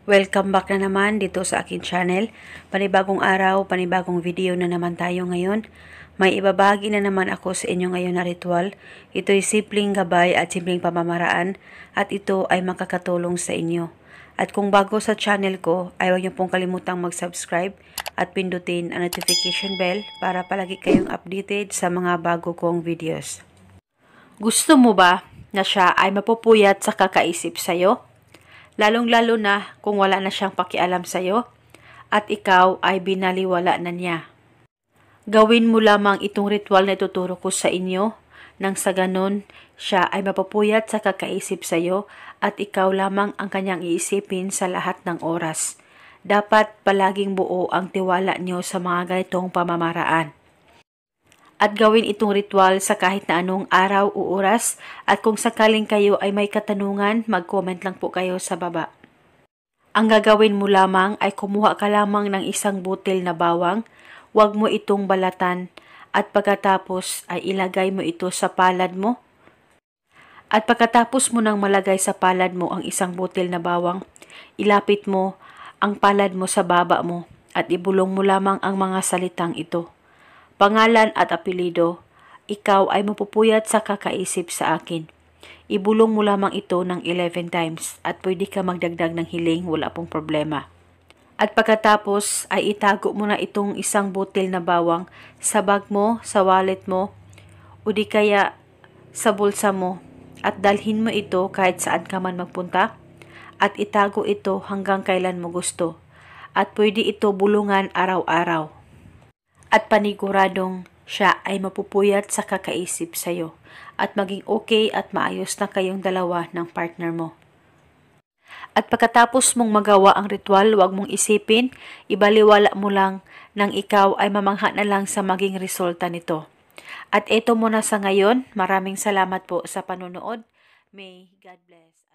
Welcome back na naman dito sa akin channel. Panibagong araw, panibagong video na naman tayo ngayon. May ibabagi na naman ako sa inyo ngayon na ritual. Ito'y simpleng gabay at simpleng pamamaraan at ito ay makakatulong sa inyo. At kung bago sa channel ko, ay huwag niyo pong kalimutang mag-subscribe at pindutin ang notification bell para palagi kayong updated sa mga bago kong videos. Gusto mo ba na siya ay mapupuyat sa kakaisip sa'yo? Lalong-lalo na kung wala na siyang pakialam sa'yo at ikaw ay binaliwala na niya. Gawin mo lamang itong ritual na ituturo ko sa inyo nang sa ganon siya ay mapupuyat sa kakaisip sa'yo at ikaw lamang ang kanyang iisipin sa lahat ng oras. Dapat palaging buo ang tiwala niyo sa mga ganitong pamamaraan. At gawin itong ritual sa kahit na anong araw o oras at kung sakaling kayo ay may katanungan, mag-comment lang po kayo sa baba. Ang gagawin mo lamang ay kumuha ka lamang ng isang butil na bawang, huwag mo itong balatan at pagkatapos ay ilagay mo ito sa palad mo. At pagkatapos mo nang malagay sa palad mo ang isang butil na bawang, ilapit mo ang palad mo sa baba mo at ibulong mo lamang ang mga salitang ito. Pangalan at apelido, ikaw ay mapupuyat sa kakaisip sa akin. Ibulong mo lamang ito ng 11 times at pwede ka magdagdag ng hiling, wala pong problema. At pagkatapos ay itago mo na itong isang butil na bawang sa bag mo, sa wallet mo, o di kaya sa bulsa mo at dalhin mo ito kahit saan ka man magpunta at itago ito hanggang kailan mo gusto. At pwede ito bulungan araw-araw. At paniguradong siya ay mapupuyat sa kakaisip sa'yo at maging okay at maayos na kayong dalawa ng partner mo. At pagkatapos mong magawa ang ritual, huwag mong isipin, ibaliwala mo lang nang ikaw ay mamangha na lang sa maging resulta nito. At ito muna sa ngayon, maraming salamat po sa panonood. May God bless.